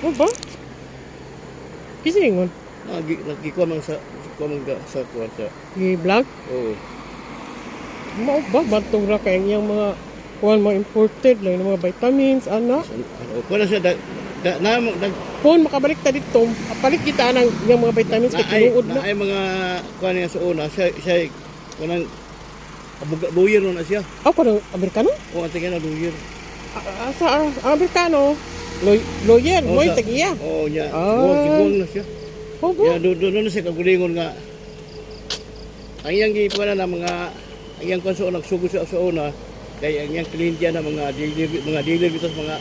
Oh ba? Kisingon. Nagkikuha man sa kuwan sa. I-vlog? Oo. Mao ba? Bantong ra kay yung mga kuwan mga imported lang ng mga vitamins, ana. Kuwan na siya Kung makabalik ta dito, palit kita ng yung mga vitamins kay tinuod na. ay mga kuwan niya sa una. Siya kanang lawyer na siya. Ako ng Amerikano? O ang tingin na lawyer. Sa Amerikano, lawyer, mo yung tagiya. Oo niya. Ah. Buwang na siya. Oh ba? Ya doon na siya kagulingon nga. Ang iyang gipuan na mga ang iyang konso nagsugod sa una kay ang iyang kliyente na mga dealer dito sa mga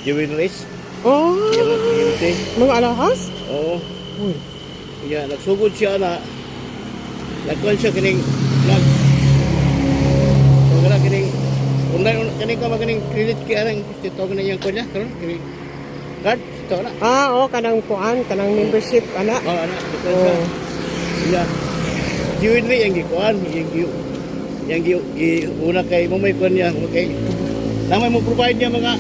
jewelries. Oh, Yung kliyente. mga alahas? Oo. Uy. Ya nagsugod siya na nagkuan siya kining wala kining online kining ka maganing credit kay anang titog na iyang kunya karon kining card ito na. Kanang kuan, kanang membership, ana. Ana ito siya. Ya. Jewelry yang gikuan, yang una kay mo may kuan niya, okay. Namay mo provide niya mga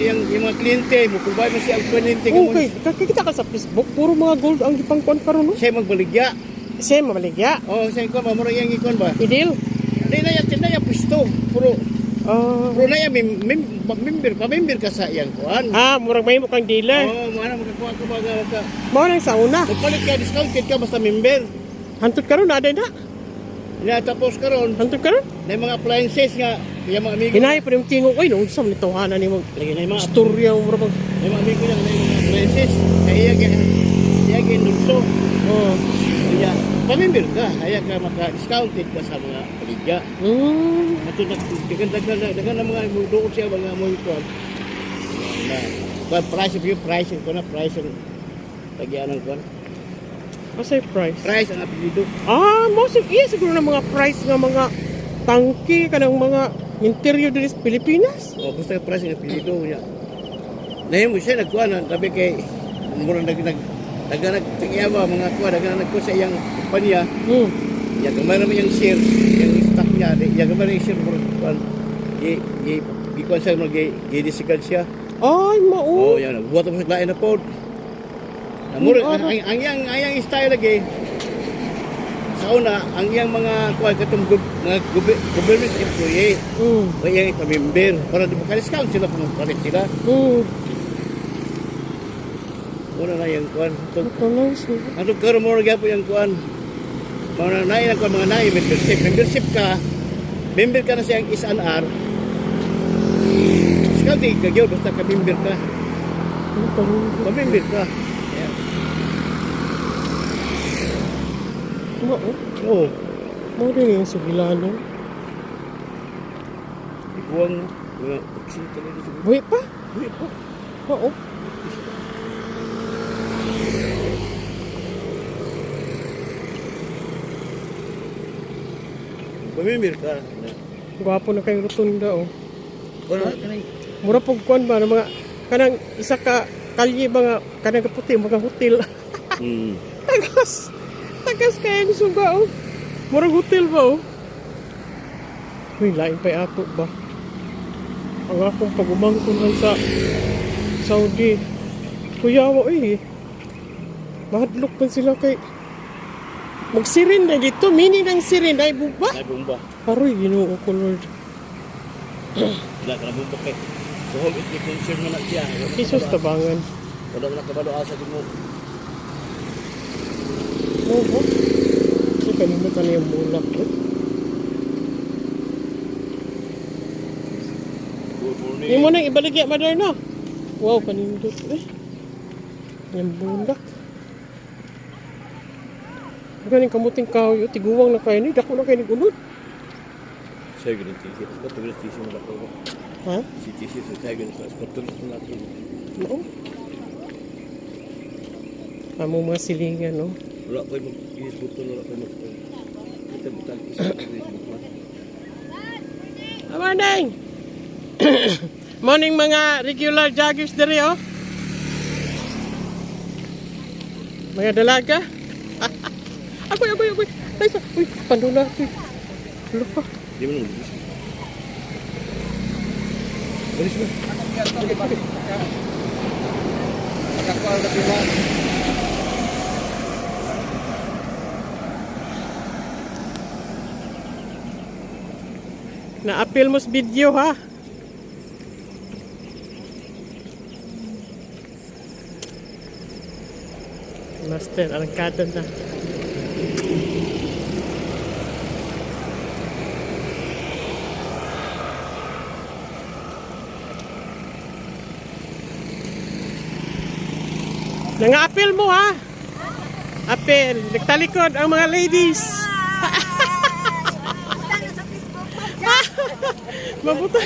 yung mga kliyente, mo provide mo siya ang kliyente mo. Okay, kakita ka sa Facebook, puro mga gold ang gipangkuan karon no. Siya magbaligya. Siya mamaligya. Oh, siya ko mamuro yang gikuan ba? Idil. Di na yan pwesto, puro na yan member ka sa iyang kuan. Murag may mo kang dealer. Oh, mo ana makakuha ka baga ka. Mao nang sa una. Magpalit ka discounted ka basta member. Hantud karon na na. Ya tapos karon, Hantud karon. na mga appliances nga, yung mga amigo. Hinay pa ning tingog oy nung sa nituhanan nimo. Lagi na yung mga Istorya mo ra bang. Yung mga amigo niya, yung mga princess, kaya iya ginulso. Oh. Kaya, pamimir ka, kaya ka maka-discounted ka sa mga paligya. Matulad, dagan na mga doon siya, mga mo ito. Price ko na, price ang tagyan ng kuwan. Masay price. Price ang apelido. Siguro na mga price nga mga tangke kanang mga interior diri sa Pilipinas. O, basta yung price ang apelido niya. Ngayon mo siya nagkuhan, sabi kay, mura nagtangiya ba, mga kuha, nagkuhan sa iyang kumpanya. Ya gamay naman yung share, yung stock niya, ya gamay yung share mura kuhan. Gikuhan siya, gidisikan siya. Ay, mao. Oh, yan, buhat mo sa lain na pod. Mura, ang yang style lagi, sa una, ang yang mga kuha, katong mga government employee, o yung pamimber, para di maka-discount sila, pumapalit sila. Muna na yung kuhan. Ang karoon mo rin po yung kuhan. Mga nain ang kuhan, mga nain, membership. Membership ka, member ka na siyang SNR. Discounting ka, basta ka-member ka. Pa-member ka. Oo. Mao din yung sugilano. Ikuwang mga oksita na dito. Buhi pa? Buhi pa. Oo. Pa-member ka. Gwapo na kayong rotunda Wala ka na Mura pog kuan ba ng mga kanang isa ka kalye ba nga kanang kaputi mga hotel. Tagas kaya yung suga Murag hotel ba Uy, lain pa'y ato ba? Ang akong pag-umangkon lang sa Saudi. Kuyawa mahadlok pa sila kay magsirin na dito. Mini ng sirin ay bumba. Ay bumba. Aroy, Ginoo ko Lord. Wala ka na bumba kay. So, hold it, i-concern mo na siya. Jesus tabangan. Wala ka kabalo asa din mo. Oo. Kasi kalimutan na yung bulak Yung mo nang ibaligya, mother, no? Wow, kanindot yung bulak. Galing kamuting kahoy, tiguwang na kayo ni, dako na kayo ni gunod. Saya ganun tisi. Ba't ganun tisi mo na ko? Ha? Si tisi, saya ganun sa patuloy mo na ko. Oo. Amo mga silingan, no? Wala ko yung mag-isbuto, wala ko yung mag-isbuto. Ito butang isbuto. Morning! Morning mga regular joggers diri, Mga dalaga. Agoy. Uy, pandula. Lupa. Di mo naman. Bilis mo. mahal na sila. Na-appeal mo sa video ha. Master, arangkada na. Nanga-appeal mo ha. Appeal. Nagtalikod ang mga ladies. Mabuti.